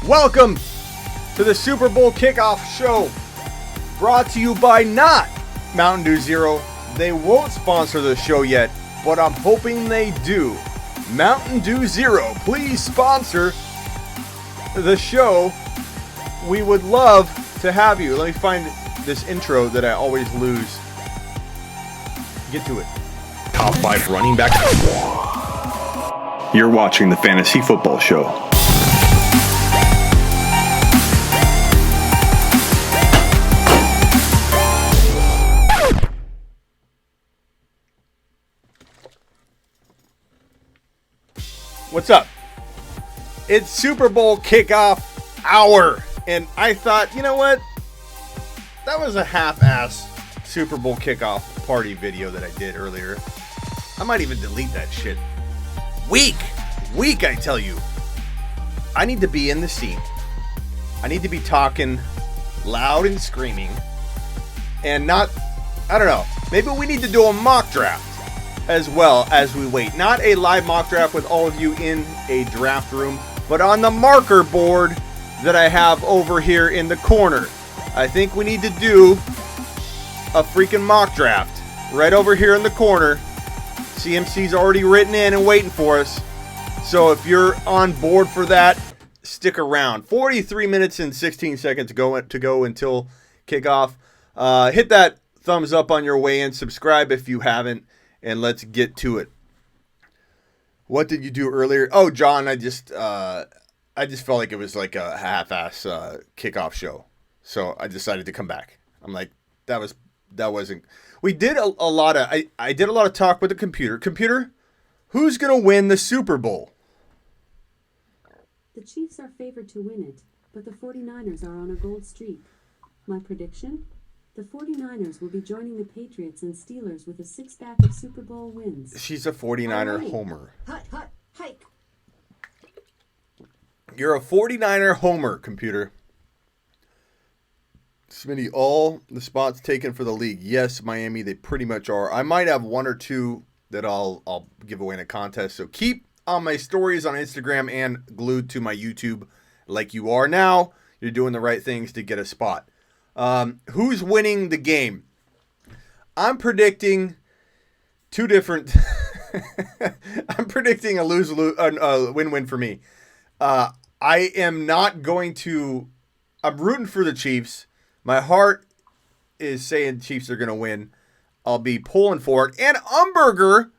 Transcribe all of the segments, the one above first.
Welcome to the Super Bowl Kickoff show, brought to you by not Mountain Dew Zero. They won't sponsor the show yet, but I'm hoping they do. Mountain Dew Zero, please sponsor the show. We would love to have you. Let me find this intro that I always lose. Get to it. Top 5 running back. You're watching the Fantasy Football Show. What's up? It's Super Bowl Kickoff hour, and I thought, you know what? That was a half-ass Super Bowl Kickoff party video that I did earlier. I might even delete that shit. Weak, I tell you. I need to be in the seat. I need to be talking loud and screaming, and not, I don't know, maybe we need to do a mock draft as well as we wait. Not a live mock draft with all of you in a draft room, but on the marker board that I have over here in the corner. I think we need to do a freaking mock draft right over here in the corner. CMC's already written in and waiting for us. So if you're on board for that, stick around. 43 minutes and 16 seconds to go until kickoff. Hit that thumbs up on your way in. Subscribe if you haven't. And let's get to it. What did you do earlier? Oh, John, I just felt like it was like a half-ass kickoff show. So I decided to come back. I'm like, that wasn't. We did a lot of. I did a lot of talk with the computer. Computer, who's gonna win the Super Bowl? The Chiefs are favored to win it, but the 49ers are on a gold streak. My prediction? The 49ers will be joining the Patriots and Steelers with a six-pack of Super Bowl wins. She's a 49er homer. Hike. You're a 49er homer, computer. Smitty, all the spots taken for the league. Yes, Miami, they pretty much are. I might have one or two that I'll give away in a contest. So keep on my stories on Instagram and glued to my YouTube like you are now. You're doing the right things to get a spot. Who's winning the game? I'm predicting two different. I'm predicting a win-win for me. I am not going to. I'm rooting for the Chiefs. My heart is saying Chiefs are going to win. I'll be pulling for it. And Umberger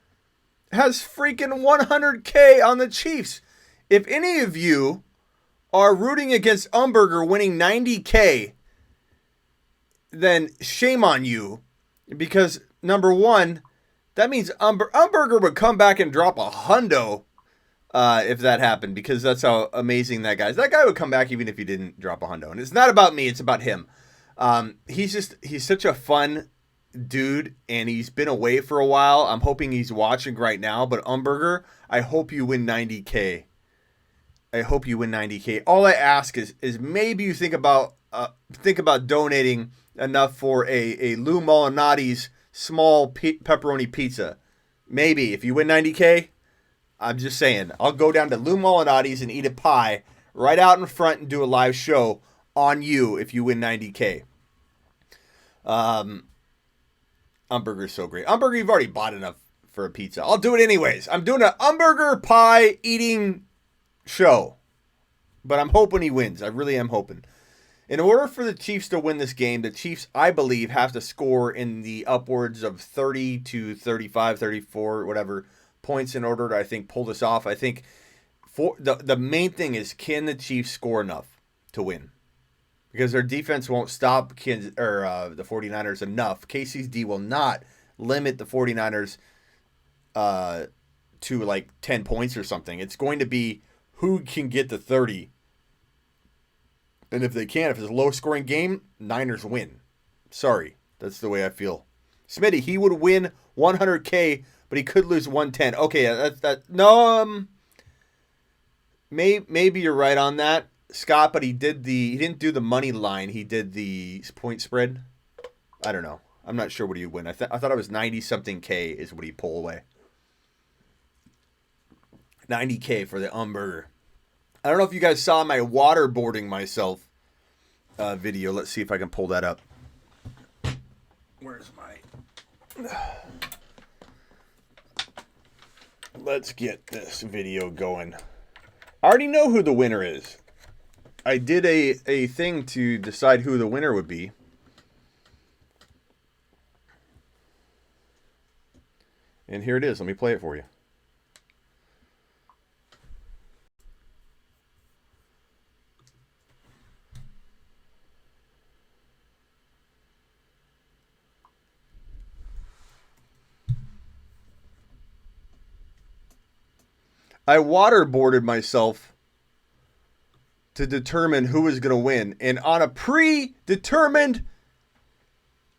has freaking 100K on the Chiefs. If any of you are rooting against Umberger winning 90K, then shame on you, because number one, that means Umberger would come back and drop a hundo if that happened, because that's how amazing that guy is. That guy would come back even if he didn't drop a hundo, and it's not about me, it's about him. He's such a fun dude, and he's been away for a while. I'm hoping he's watching right now, but Umberger, I hope you win 90K. I hope you win 90K. All I ask is maybe you think about donating enough for a Lou Molinati's small pepperoni pizza. Maybe if you win 90K, I'm just saying, I'll go down to Lou Molinati's and eat a pie right out in front and do a live show on you if you win 90K. Umberger's so great. Umberger, you've already bought enough for a pizza. I'll do it anyways. I'm doing an Umberger pie eating show, but I'm hoping he wins. I really am hoping. In order for the Chiefs to win this game, the Chiefs, I believe, have to score in the upwards of 30 to 35, 34, whatever points in order to, I think, pull this off. I think the main thing is, can the Chiefs score enough to win? Because their defense won't stop the 49ers enough. Casey's D will not limit the 49ers to like 10 points or something. It's going to be who can get to 30. And if they can, if it's a low-scoring game, Niners win. Sorry, that's the way I feel. Smitty, he would win 100K, but he could lose 110. Okay, no, maybe you're right on that, Scott. But he didn't do the money line. He did the point spread. I don't know. I'm not sure what he would win. I thought it was 90-something K is what he pull away. 90K for the Umberger. I don't know if you guys saw my waterboarding myself video. Let's see if I can pull that up. Where's my... Let's get this video going. I already know who the winner is. I did a thing to decide who the winner would be. And here it is. Let me play it for you. I waterboarded myself to determine who was going to win. And on a predetermined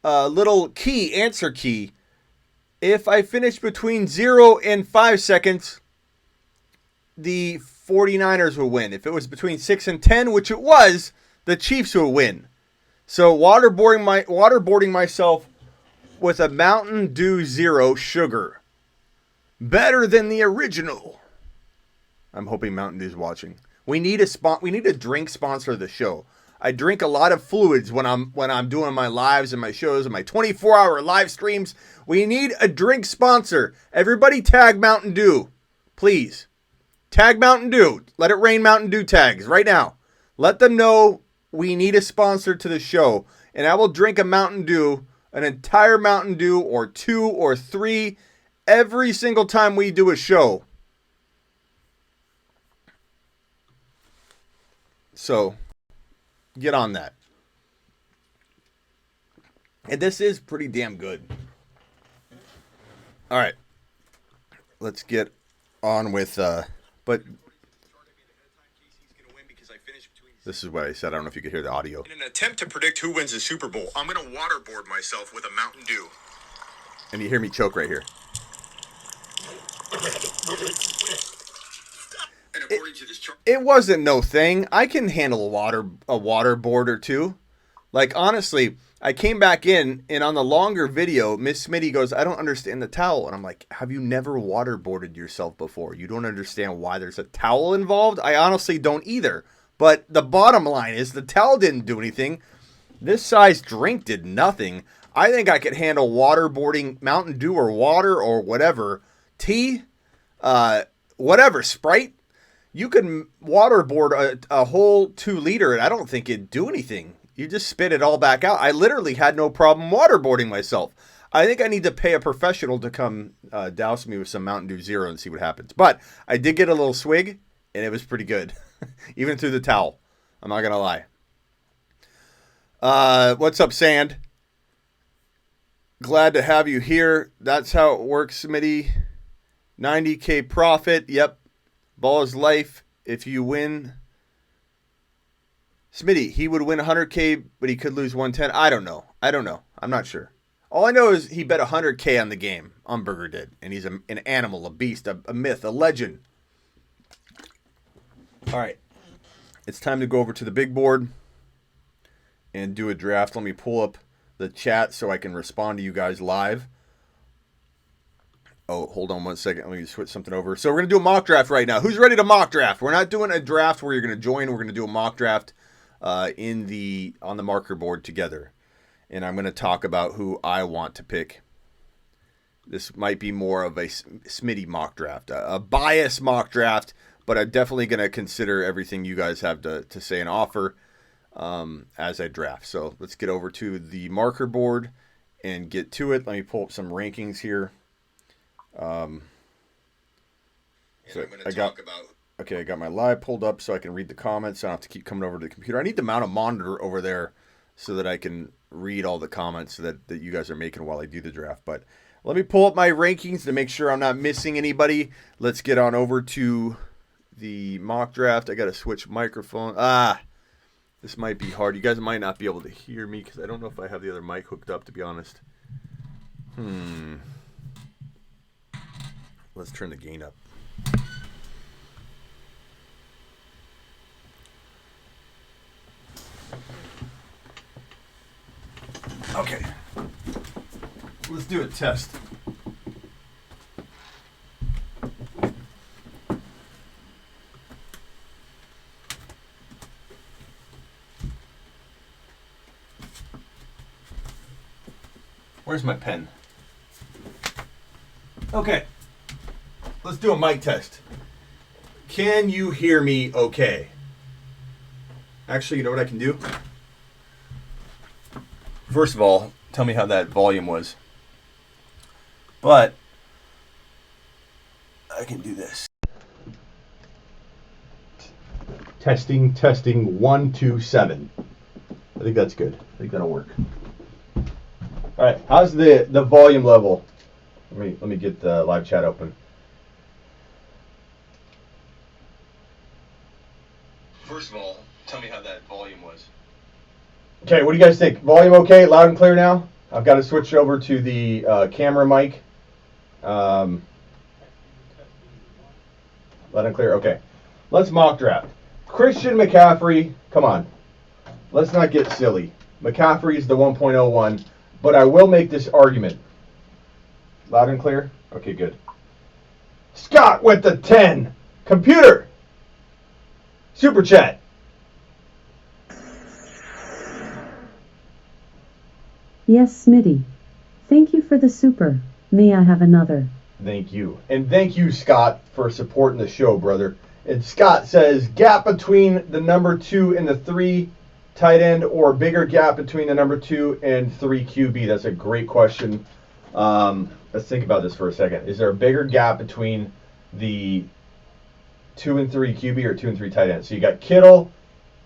little key, answer key, if I finished between 0 and 5 seconds, the 49ers would win. If it was between 6 and 10, which it was, the Chiefs would win. So waterboarding myself with a Mountain Dew Zero sugar. Better than the original. I'm hoping Mountain Dew's watching. We need a drink sponsor of the show. I drink a lot of fluids when I'm doing my lives and my shows and my 24-hour live streams. We need a drink sponsor. Everybody tag Mountain Dew. Please. Tag Mountain Dew. Let it rain Mountain Dew tags right now. Let them know we need a sponsor to the show. And I will drink a Mountain Dew, an entire Mountain Dew or 2 or 3 every single time we do a show. So, get on that. And this is pretty damn good. All right. Let's get on with, but this is what I said. I don't know if you could hear the audio. In an attempt to predict who wins the Super Bowl, I'm going to waterboard myself with a Mountain Dew. And you hear me choke right here. It wasn't no thing. I can handle a waterboard or two. Like, honestly, I came back in, and on the longer video, Miss Smitty goes, I don't understand the towel. And I'm like, have you never waterboarded yourself before? You don't understand why there's a towel involved? I honestly don't either. But the bottom line is the towel didn't do anything. This size drink did nothing. I think I could handle waterboarding Mountain Dew or water or whatever. Tea, whatever, Sprite. You can waterboard a whole 2 liter, and I don't think it'd do anything. You just spit it all back out. I literally had no problem waterboarding myself. I think I need to pay a professional to come douse me with some Mountain Dew Zero and see what happens. But I did get a little swig, and it was pretty good. Even through the towel. I'm not going to lie. What's up, Sand? Glad to have you here. That's how it works, Smitty. 90K profit. Yep. Ball is life. If you win, Smitty, he would win 100K, but he could lose 110. I don't know. I'm not sure. All I know is he bet 100K on the game. Umberger did. And he's an animal, a beast, a myth, a legend. All right. It's time to go over to the big board and do a draft. Let me pull up the chat so I can respond to you guys live. Oh, hold on one second. Let me switch something over. So we're going to do a mock draft right now. Who's ready to mock draft? We're not doing a draft where you're going to join. We're going to do a mock draft on the marker board together. And I'm going to talk about who I want to pick. This might be more of a Smitty mock draft, a bias mock draft, but I'm definitely going to consider everything you guys have to say and offer as I draft. So let's get over to the marker board and get to it. Let me pull up some rankings here. So I got my live pulled up so I can read the comments. I don't have to keep coming over to the computer. I need to mount a monitor over there so that I can read all the comments that you guys are making while I do the draft. But let me pull up my rankings to make sure I'm not missing anybody. Let's get on over to the mock draft. I got to switch microphone. This might be hard. You guys might not be able to hear me because I don't know if I have the other mic hooked up, to be honest. Let's turn the gain up. Okay. Let's do a test. Where's my pen? Okay. Let's do a mic test. Can you hear me okay? Actually, you know what I can do? First of all, tell me how that volume was. But I can do this. Testing, 1, 2, 7. I think that's good. I think that'll work. All right, how's the volume level? Let me get the live chat open. First of all, tell me how that volume was. Okay, what do you guys think? Volume okay? Loud and clear now? I've got to switch over to the camera mic. Loud and clear. Okay. Let's mock draft. Christian McCaffrey, come on. Let's not get silly. McCaffrey's the 1.01, but I will make this argument. Loud and clear? Okay, good. Scott with the 10. Computer. Super chat. Yes, Smitty. Thank you for the super. May I have another? Thank you. And thank you, Scott, for supporting the show, brother. And Scott says, gap between the number 2 and the 3 tight end, or bigger gap between the number 2 and 3 QB? That's a great question. Let's think about this for a second. Is there a bigger gap between the 2 and 3 QB or 2 and 3 tight ends? So you got Kittle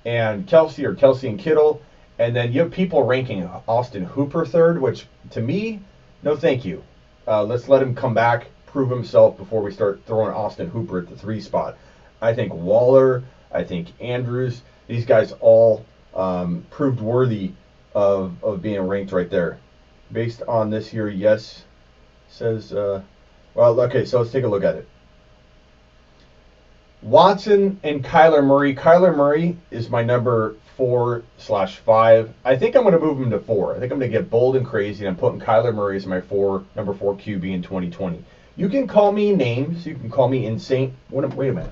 and Kelsey, or Kelsey and Kittle, and then you have people ranking Austin Hooper third, which to me, no thank you. Let's let him come back, prove himself before we start throwing Austin Hooper at the 3 spot. I think Waller, I think Andrews, these guys all proved worthy of being ranked right there. Based on this here, yes, says, well, okay, so let's take a look at it. Watson and Kyler Murray. Kyler Murray is my number 4/5. I think I'm going to move him to 4. I think I'm going to get bold and crazy, and I'm putting Kyler Murray as my number 4 QB in 2020. You can call me names. You can call me insane. Wait a minute.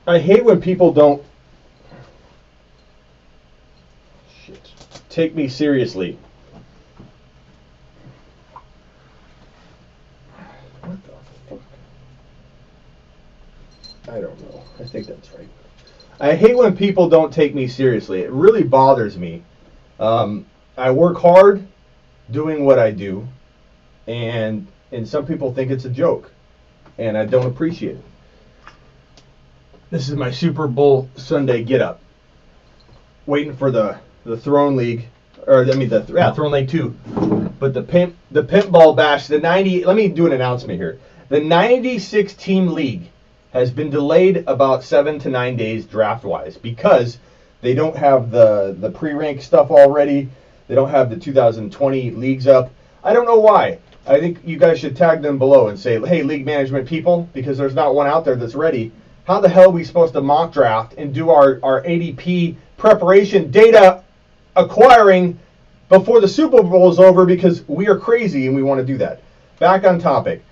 I hate when people don't take me seriously. What the fuck? I don't know. I think that's right. I hate when people don't take me seriously. It really bothers me. I work hard doing what I do, and some people think it's a joke, and I don't appreciate it. This is my Super Bowl Sunday get up. Waiting for the Throne League, or I mean Throne League 2. But the Pimpball Bash, let me do an announcement here. The 96 team league has been delayed about 7 to 9 days draft-wise because they don't have the pre-rank stuff already. They don't have the 2020 leagues up. I don't know why. I think you guys should tag them below and say, hey, league management people, because there's not one out there that's ready. How the hell are we supposed to mock draft and do our ADP preparation data acquiring before the Super Bowl is over, because we are crazy and we want to do that? Back on topic.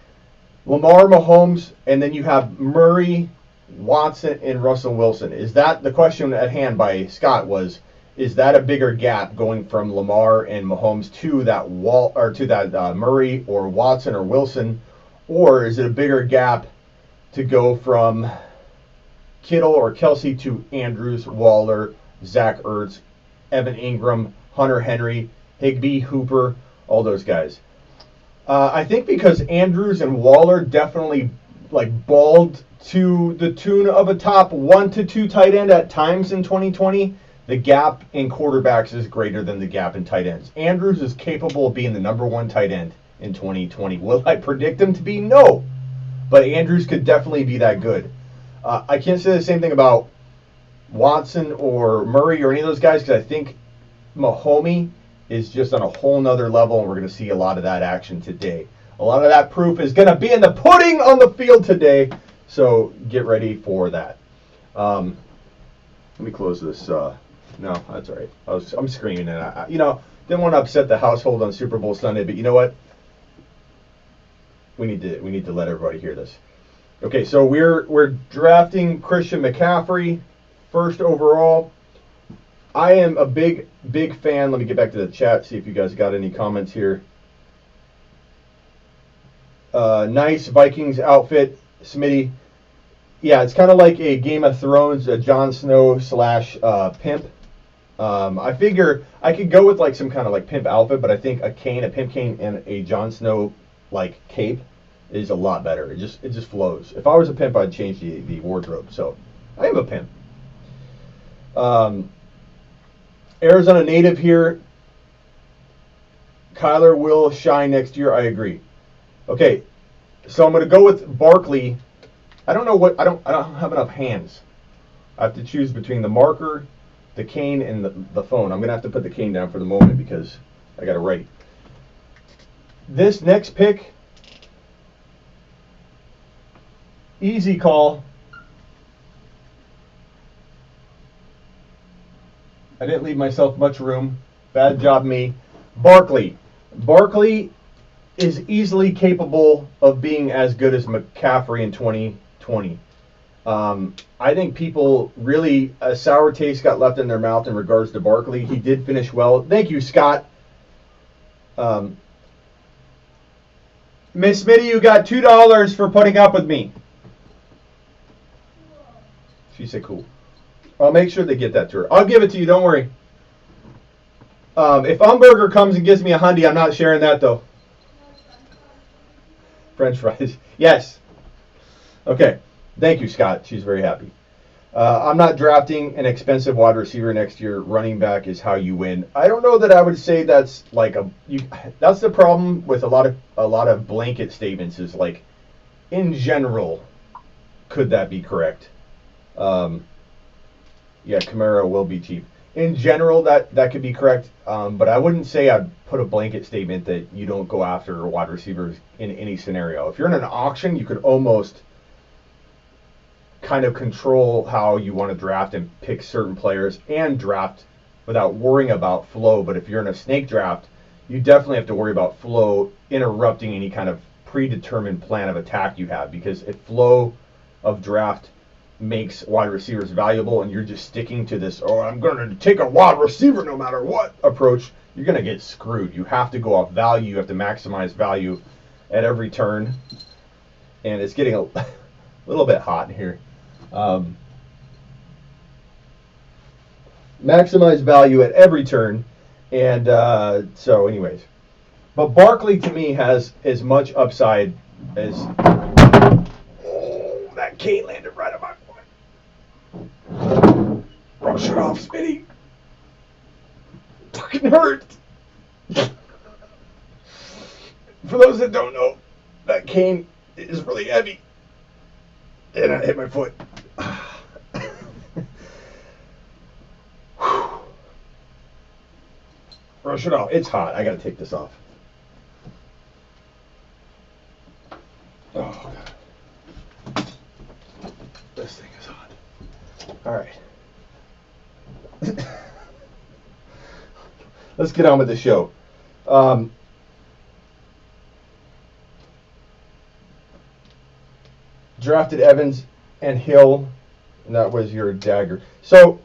Lamar, Mahomes, and then you have Murray, Watson, and Russell Wilson. Is that the question at hand by Scott was, is that a bigger gap going from Lamar and Mahomes to that Murray or Watson or Wilson, or is it a bigger gap to go from Kittle or Kelsey to Andrews, Waller, Zach Ertz, Evan Ingram, Hunter Henry, Higbee, Hooper, all those guys? I think because Andrews and Waller definitely balled to the tune of a top 1 to 2 tight end at times in 2020, the gap in quarterbacks is greater than the gap in tight ends. Andrews is capable of being the number 1 tight end in 2020. Will I predict him to be? No. But Andrews could definitely be that good. I can't say the same thing about Watson or Murray or any of those guys, because I think Mahomes is just on a whole nother level, and we're going to see a lot of that action today. A lot of that proof is going to be in the pudding on the field today. So get ready for that. Let me close this. No, that's all right. I'm screaming, and didn't want to upset the household on Super Bowl Sunday, but you know what? We need to let everybody hear this. Okay, so we're drafting Christian McCaffrey first overall. I am a big fan. Let me get back to the chat, see if you guys got any comments here. Nice Vikings outfit, Smitty. Yeah, it's kind of like a Game of Thrones, a Jon Snow / pimp. I figure I could go with like some kind of like pimp outfit, but I think a pimp cane, and a Jon Snow like cape is a lot better. It just flows. If I was a pimp, I'd change the wardrobe. So I am a pimp. Arizona native here. Kyler will shine next year. I agree. Okay, so I'm going to go with Barkley. I don't know what I don't have enough hands. I have to choose between the marker, the cane, and the phone. I'm going to have to put the cane down for the moment because I got to write. This next pick, easy call. I didn't leave myself much room. Bad job me. Barkley. Barkley is easily capable of being as good as McCaffrey in 2020. I think people really, a sour taste got left in their mouth in regards to Barkley. He did finish well. Thank you, Scott. Miss Smitty, you got $2 for putting up with me. She said cool. I'll make sure they get that to her. I'll give it to you, don't worry. If Umberger comes and gives me $100, I'm not sharing that, though. French fries. Yes. Okay. Thank you, Scott. She's very happy. I'm not drafting an expensive wide receiver next year. Running back is how you win. I don't know that I would say that's like that's the problem with a lot of blanket statements is like, in general, could that be correct? Yeah, Kamara will be cheap. In general, that could be correct, but I wouldn't say I'd put a blanket statement that you don't go after wide receivers in any scenario. If you're in an auction, you could almost kind of control how you want to draft and pick certain players and draft without worrying about flow. But if you're in a snake draft, you definitely have to worry about flow interrupting any kind of predetermined plan of attack you have, because if flow of draft makes wide receivers valuable and you're just sticking to this, I'm going to take a wide receiver no matter what approach, you're going to get screwed. You have to go off value. You have to maximize value at every turn. And it's getting a little bit hot here. Maximize value at every turn. And so anyways. But Barkley to me has as much upside as... Oh, that cane landed right on my foot. Brush it off, Smitty. Fucking hurt. For those that don't know, that cane is really heavy. And I hit my foot. Brush it off. It's hot. I gotta take this off. Oh, God. This thing is hot. All right. Let's get on with the show. Drafted Evans and Hill, and that was your dagger. So,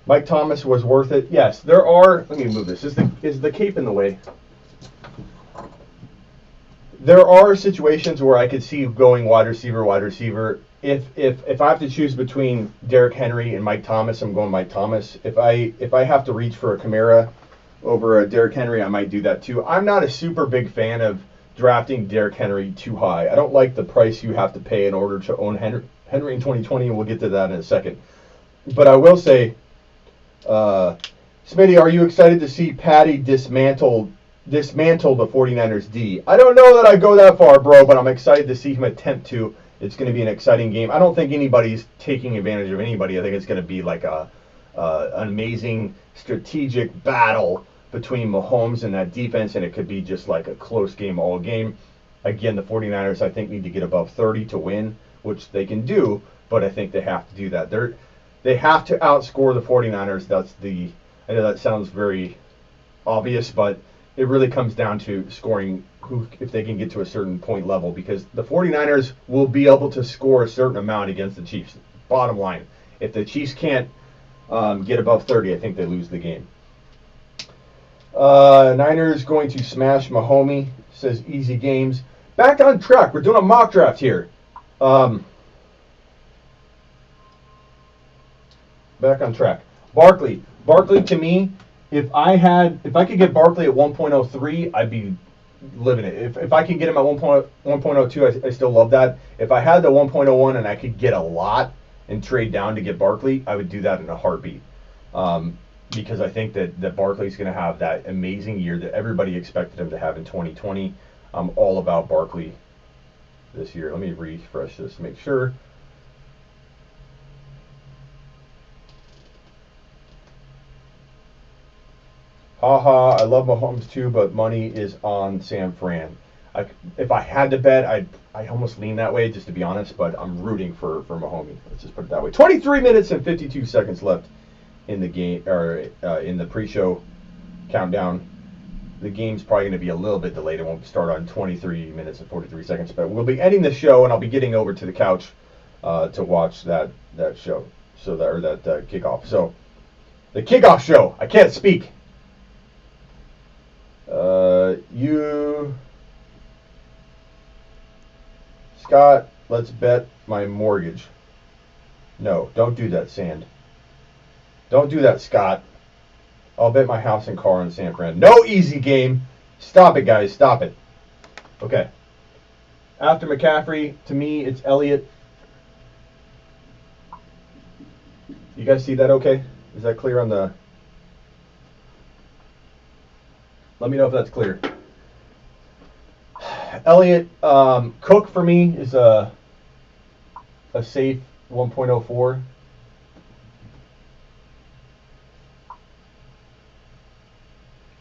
Mike Thomas was worth it. Yes, there are. Let me move this. Is the cape in the way? There are situations where I could see going wide receiver. If I have to choose between Derrick Henry and Mike Thomas, I'm going Mike Thomas. If I have to reach for a Kamara over a Derrick Henry, I might do that too. I'm not a super big fan of drafting Derrick Henry too high. I don't like the price you have to pay in order to own Henry in 2020, and we'll get to that in a second. But I will say, Smitty, are you excited to see Patty dismantle the 49ers D? I don't know that I go that far, bro, but I'm excited to see him attempt to. It's going to be an exciting game. I don't think anybody's taking advantage of anybody. I think it's going to be like an amazing strategic battle between Mahomes and that defense, and it could be just like a close game all game. Again, the 49ers, I think, need to get above 30 to win, which they can do, but I think they have to do that. They have to outscore the 49ers. I know that sounds very obvious, but it really comes down to scoring if they can get to a certain point level, because the 49ers will be able to score a certain amount against the Chiefs. Bottom line, if the Chiefs can't get above 30, I think they lose the game. Niners going to smash Mahomes, says easy games. Back on track. We're doing a mock draft here. Back on track. Barkley to me, if I could get Barkley at 1.03, I'd be living it. If I can get him at 1.02, I still love that. If I had the 1.01 and I could get a lot and trade down to get Barkley, I would do that in a heartbeat. Because I think that Barkley's going to have that amazing year that everybody expected him to have in 2020. I'm all about Barkley this year. Let me refresh this, make sure. Haha, I love Mahomes too, but money is on San Fran. If I had to bet, I almost lean that way, just to be honest, but I'm rooting for Mahomes. Let's just put it that way. 23 minutes and 52 seconds left in the game, or in the pre-show countdown. The game's probably going to be a little bit delayed. It won't start on 23 minutes and 43 seconds, but we'll be ending the show, and I'll be getting over to the couch to watch that show, that kickoff. So, the kickoff show. I can't speak. Scott, let's bet my mortgage. No, don't do that, Sand. Don't do that, Scott. I'll bet my house and car in San Fran. No easy game. Stop it, guys. Stop it. Okay. After McCaffrey, to me, it's Elliott. You guys see that okay? Is that clear on the... Let me know if that's clear. Elliott, Cook for me is a safe 1.04.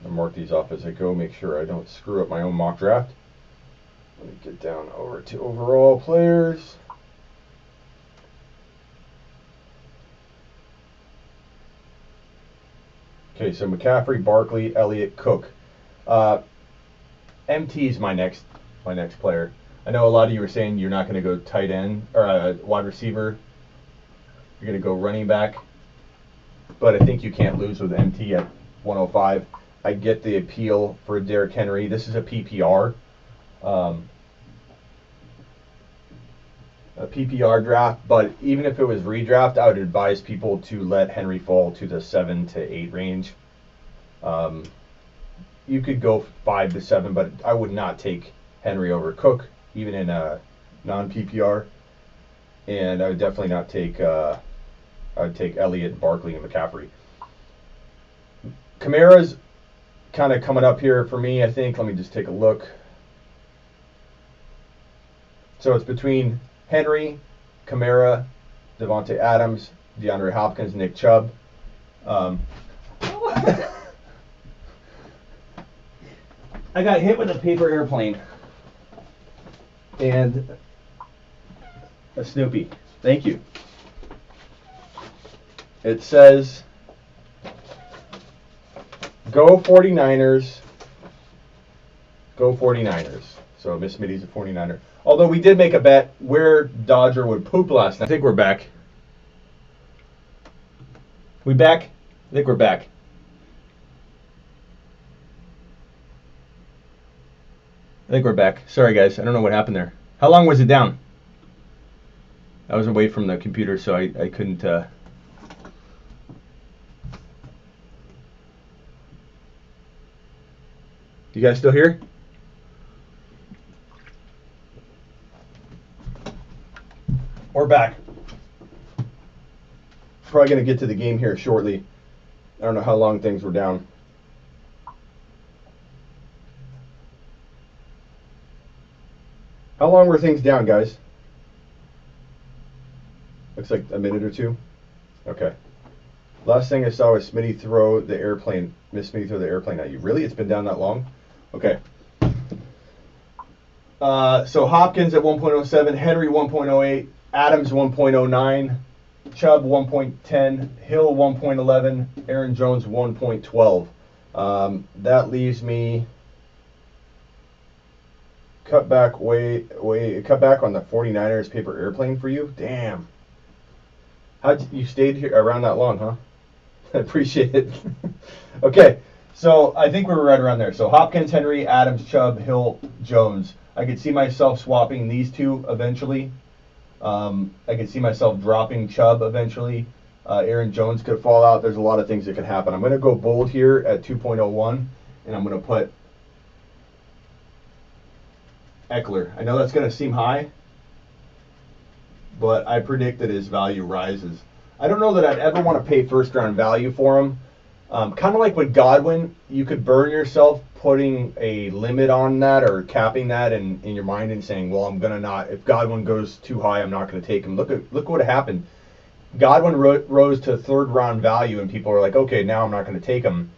I'll mark these off as I go, make sure I don't screw up my own mock draft. Let me get down over to overall players. Okay, so McCaffrey, Barkley, Elliott, Cook. MT is my next player. I know a lot of you were saying you're not going to go tight end or wide receiver. You're going to go running back. But I think you can't lose with MT at 105. I get the appeal for Derrick Henry. This is a PPR. A PPR draft, but even if it was redraft, I would advise people to let Henry fall to the 7 to 8 range. You could go 5 to 7, but I would not take Henry over Cook, even in a non-PPR. And I would definitely not take. I would take Elliott, Barkley, and McCaffrey. Kamara's kind of coming up here for me, I think. Let me just take a look. So it's between Henry, Kamara, Devontae Adams, DeAndre Hopkins, Nick Chubb. I got hit with a paper airplane. And a Snoopy. Thank you. It says, go 49ers. Go 49ers. So Miss Smitty's a 49er. Although we did make a bet where Dodger would poop last night. I think we're back. We back? I think we're back. I think we're back. Sorry, guys. I don't know what happened there. How long was it down? I was away from the computer, so I couldn't... You guys still here? We're back. Probably going to get to the game here shortly. I don't know how long things were down. How long were things down, guys? Looks like a minute or two. Okay. Last thing I saw was Smitty throw the airplane. Miss Smitty throw the airplane at you. Really? It's been down that long? Okay. So Hopkins at 1.07, Henry 1.08, Adams 1.09, Chubb 1.10, Hill 1.11, Aaron Jones 1.12. That leaves me cut back on the 49ers paper airplane for you. Damn. You stayed here around that long, huh? I appreciate it. Okay, so I think we were right around there. So Hopkins, Henry, Adams, Chubb, Hill, Jones. I could see myself swapping these two eventually. I could see myself dropping Chubb eventually. Aaron Jones could fall out. There's a lot of things that could happen. I'm going to go bold here at 2.01, and I'm going to put Eckler. I know that's going to seem high, but I predict that his value rises. I don't know that I'd ever want to pay first-round value for him. Kind of like with Godwin, you could burn yourself putting a limit on that or capping that in your mind and saying, well, I'm going to not, if Godwin goes too high, I'm not going to take him. Look what happened. Godwin rose to third-round value, and people are like, okay, now I'm not going to take him.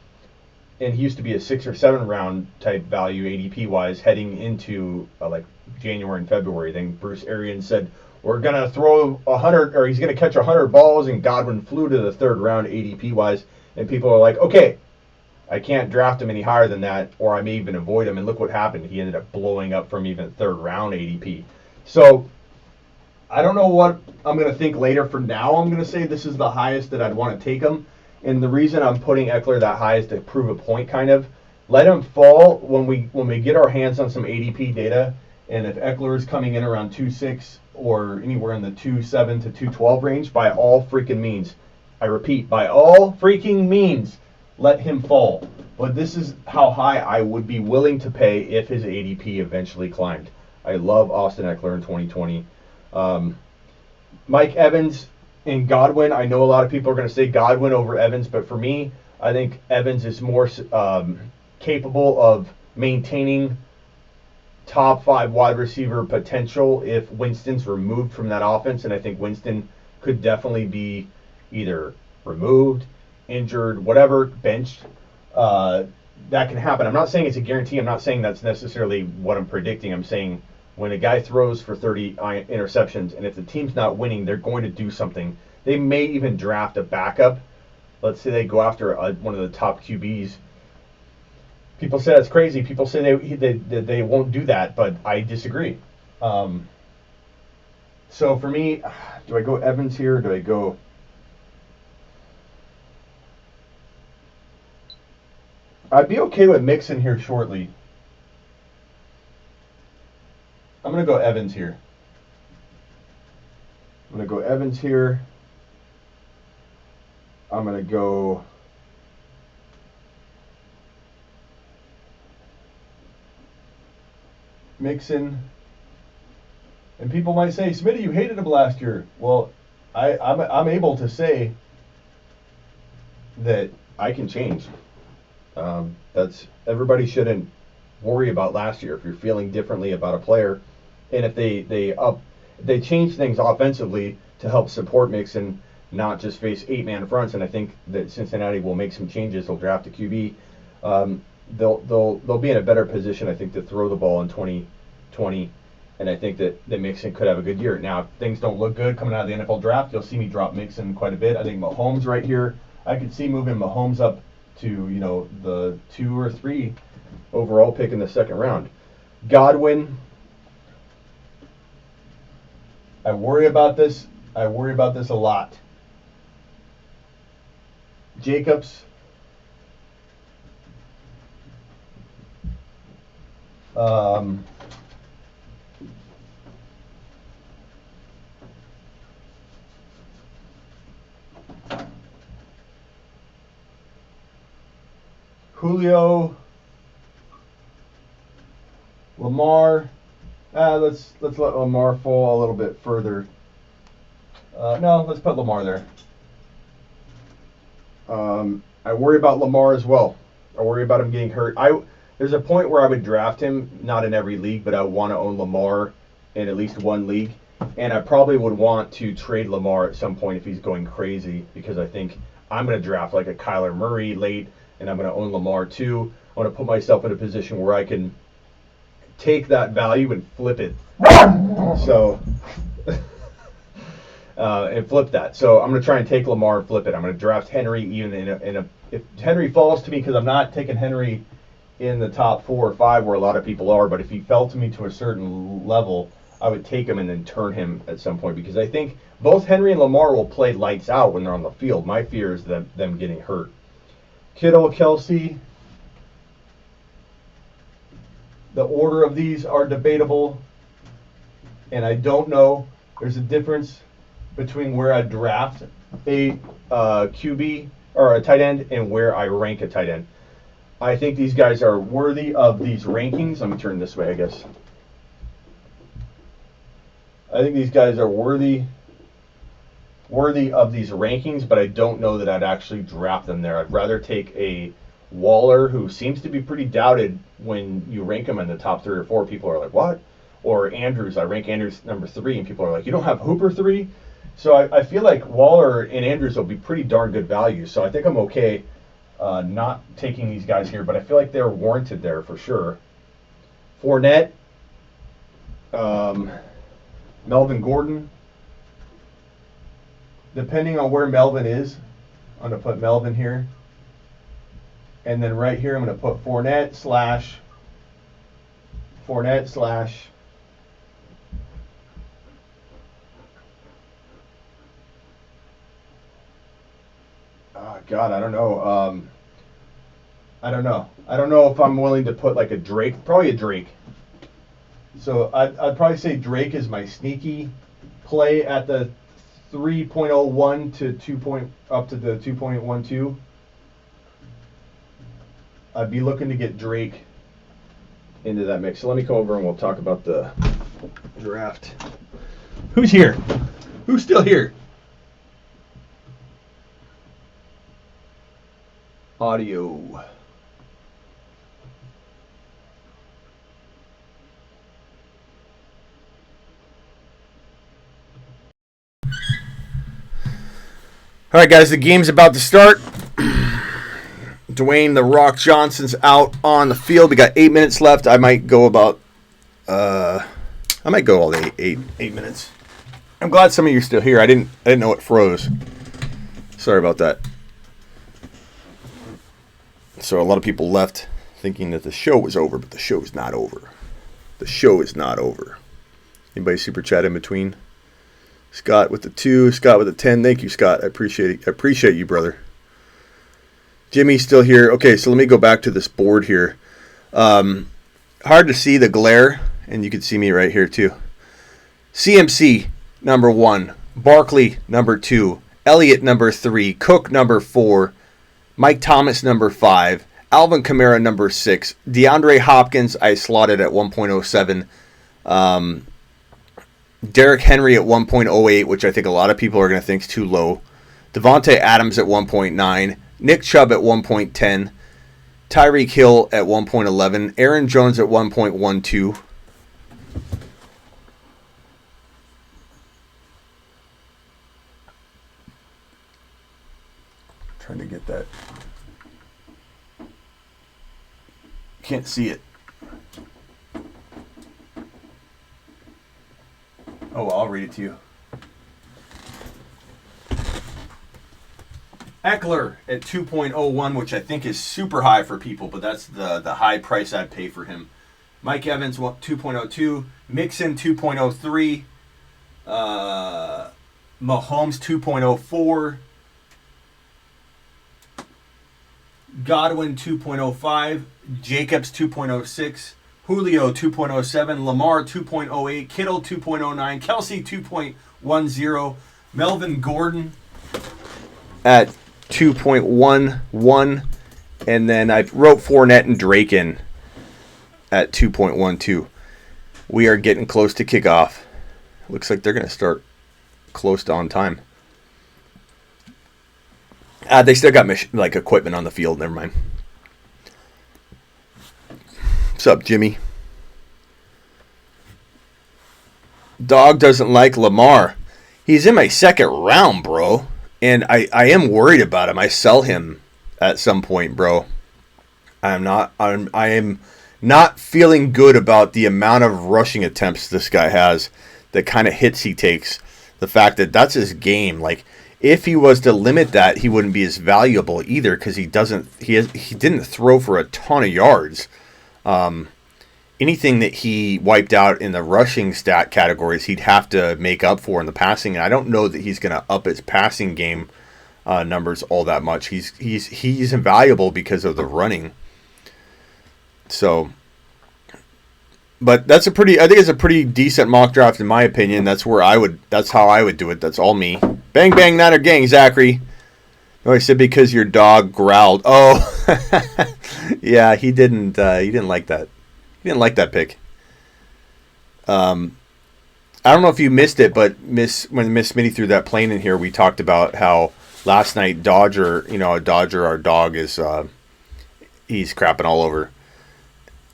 And he used to be a 6 or 7-round type value ADP-wise heading into like January and February. Then Bruce Arians said, we're going to throw 100, or he's going to catch 100 balls, and Godwin flew to the third round ADP-wise. And people are like, okay, I can't draft him any higher than that, or I may even avoid him. And look what happened. He ended up blowing up from even third round ADP. So I don't know what I'm going to think later. For now, I'm going to say this is the highest that I'd want to take him. And the reason I'm putting Eckler that high is to prove a point, kind of. Let him fall when we get our hands on some ADP data. And if Eckler is coming in around 2.6 or anywhere in the 2.7 to 2.12 range, by all freaking means, I repeat, by all freaking means, let him fall. But this is how high I would be willing to pay if his ADP eventually climbed. I love Austin Eckler in 2020. Mike Evans and Godwin. I know a lot of people are going to say Godwin over Evans, but for me, I think Evans is more capable of maintaining top 5 wide receiver potential if Winston's removed from that offense. And I think Winston could definitely be either removed, injured, whatever, benched. That can happen. I'm not saying it's a guarantee. I'm not saying that's necessarily what I'm predicting. I'm saying when a guy throws for 30 interceptions, and if the team's not winning, they're going to do something. They may even draft a backup. Let's say they go after one of the top QBs. People say that's crazy. People say they won't do that, but I disagree. So for me, do I go Evans here? Or do I go... I'd be okay with Mixon here shortly. I'm going to go Evans here. I'm going to go Evans here. I'm going to go... Mixon. And people might say, Smitty, you hated him last year. Well, I'm able to say that I can change. That's everybody shouldn't worry about last year. If you're feeling differently about a player, and if they change things offensively to help support Mixon, not just face 8-man fronts, and I think that Cincinnati will make some changes. They'll draft a QB. They'll be in a better position, I think, to throw the ball in 2020, and I think that Mixon could have a good year. Now, if things don't look good coming out of the NFL draft, you'll see me drop Mixon quite a bit. I think Mahomes right here, I could see moving Mahomes up to, the 2 or 3 overall pick in the second round. Godwin, I worry about this a lot. Jacobs, Julio, Lamar. Let's let Lamar fall a little bit further. No, let's put Lamar there. I worry about Lamar as well. I worry about him getting hurt. There's a point where I would draft him, not in every league, but I want to own Lamar in at least one league. And I probably would want to trade Lamar at some point if he's going crazy, because I think I'm going to draft like a Kyler Murray late, and I'm going to own Lamar too. I want to put myself in a position where I can take that value and flip it. So, and flip that. So I'm going to try and take Lamar and flip it. I'm going to draft Henry even if Henry falls to me, because I'm not taking Henry in the top 4 or 5 where a lot of people are, but if he fell to me to a certain level, I would take him and then turn him at some point, because I think both Henry and Lamar will play lights out when they're on the field. My fear is them getting hurt. Kittle, Kelsey. The order of these are debatable, and I don't know. There's a difference between where I draft a QB or a tight end and where I rank a tight end. I think these guys are worthy of these rankings. Let me turn this way, I guess. I think these guys are worthy of these rankings, but I don't know that I'd actually draft them there. I'd rather take a Waller, who seems to be pretty doubted when you rank him in the top 3 or 4. People are like, what? Or Andrews. I rank Andrews number 3, and people are like, you don't have Hooper 3? So I feel like Waller and Andrews will be pretty darn good value. So I think I'm okay not taking these guys here, but I feel like they're warranted there for sure. Fournette, Melvin Gordon. Depending on where Melvin is, I'm going to put Melvin here. And then right here, I'm going to put Fournette slash. God, I don't know. I don't know. I don't know if I'm willing to put like a Drake. Probably a Drake. So I'd probably say Drake is my sneaky play at the 3.01 to 2. Up to the 2.12. I'd be looking to get Drake into that mix. So let me come over and we'll talk about the draft. Who's here? Who's still here? Audio. All right, guys, the game's about to start. Dwayne "The Rock" Johnson's out on the field. We got 8 minutes left. I might go about. I might go all the eight minutes. I'm glad some of you are still here. I didn't know it froze. Sorry about that. So a lot of people left thinking that the show was over, but the show is not over. The show is not over. Anybody super chat in between? Scott with the 2, Scott with the 10. Thank you, Scott. I appreciate it. I appreciate you, brother. Jimmy's still here. Okay, so let me go back to this board here. Hard to see the glare, and you can see me right here too. CMC, number 1. Barkley, number 2. Elliott, number 3. Cook, number 4. Mike Thomas, number 5. Alvin Kamara, number 6. DeAndre Hopkins, I slotted at 1.07. Derrick Henry at 1.08, which I think a lot of people are going to think is too low. Devontae Adams at 1.9. Nick Chubb at 1.10. Tyreek Hill at 1.11. Aaron Jones at 1.12. Trying to get that. Can't see it. Oh, well, I'll read it to you. Eckler at 2.01, which I think is super high for people, but that's the high price I'd pay for him. Mike Evans 2.02. Mixon 2.03. Mahomes 2.04. Godwin 2.05. Jacobs 2.06. Julio 2.07, Lamar 2.08, Kittle 2.09, Kelsey 2.10, Melvin Gordon at 2.11, and then I wrote Fournette and Drake in at 2.12. We are getting close to kickoff. Looks like they're going to start close to on time. They still got equipment on the field. Never mind. What's up, Jimmy? Dog doesn't like Lamar. He's in my second round, bro. And I am worried about him. I sell him at some point, bro. I am not feeling good about the amount of rushing attempts this guy has, the kind of hits he takes, the fact that that's his game. Like, if he was to limit that, he wouldn't be as valuable either, because he didn't throw for a ton of yards. Anything that he wiped out in the rushing stat categories, he'd have to make up for in the passing. And I don't know that he's going to up his passing game numbers all that much. He's invaluable because of the running. So, but I think it's a pretty decent mock draft in my opinion. That's how I would do it. That's all me. Bang bang Niner gang, Zachary. No, I said because your dog growled. Oh, yeah, he didn't like that. He didn't like that pick. I don't know if you missed it, but when Miss Smitty threw that plane in here, we talked about how last night Dodger, our dog is he's crapping all over.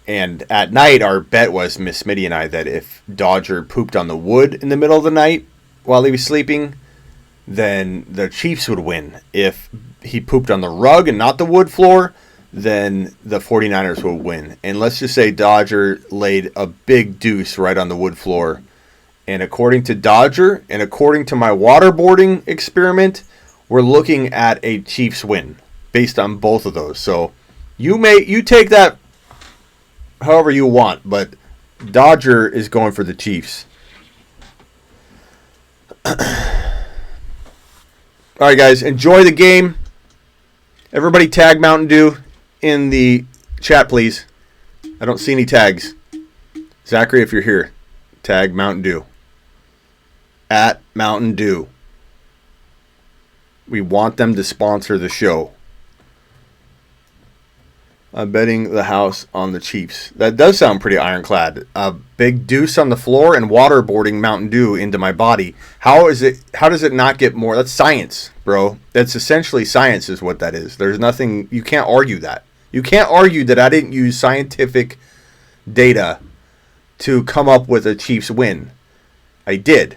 And at night, our bet was Miss Smitty and I that if Dodger pooped on the wood in the middle of the night while he was sleeping, then the Chiefs would win. If he pooped on the rug and not the wood floor, then the 49ers would win. And let's just say Dodger laid a big deuce right on the wood floor. And according to Dodger and according to my waterboarding experiment, we're looking at a Chiefs win based on both of those. So you take that however you want, but Dodger is going for the Chiefs. All right, guys, enjoy the game. Everybody tag Mountain Dew in the chat, please. I don't see any tags. Zachary, if you're here, tag Mountain Dew. At Mountain Dew. We want them to sponsor the show. I'm betting the house on the Chiefs. That does sound pretty ironclad. A big deuce on the floor and waterboarding Mountain Dew into my body. How does it not get more? That's science, bro. That's essentially science is what that is. There's nothing, you can't argue that. You can't argue that I didn't use scientific data to come up with a Chiefs win. I did.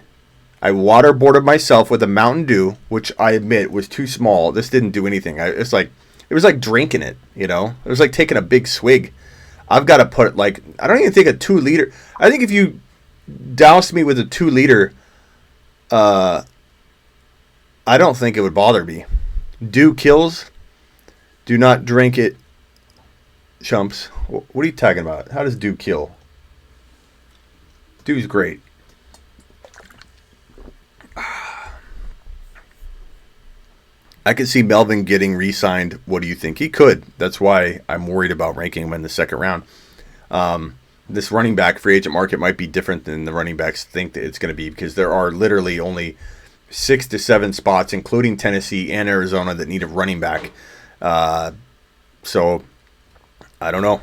I waterboarded myself with a Mountain Dew, which I admit was too small. This didn't do anything. It was like drinking it, It was like taking a big swig. I've got to put I don't even think a 2 liter. I think if you doused me with a 2 liter, I don't think it would bother me. Dew kills. Do not drink it, chumps. What are you talking about? How does Dew kill? Dew's great. I could see Melvin getting re-signed. What do you think? He could. That's why I'm worried about ranking him in the second round. This running back free agent market might be different than the running backs think that it's going to be, because there are literally only 6 to 7 spots, including Tennessee and Arizona, that need a running back. So I don't know.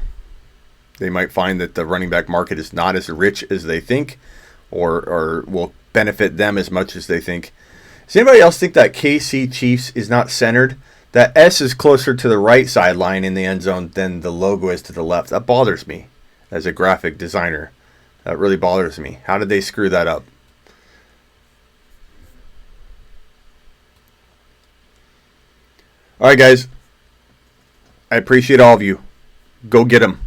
They might find that the running back market is not as rich as they think, or will benefit them as much as they think. Does anybody else think that KC Chiefs is not centered? That S is closer to the right sideline in the end zone than the logo is to the left. That bothers me as a graphic designer. That really bothers me. How did they screw that up? All right, guys. I appreciate all of you. Go get them.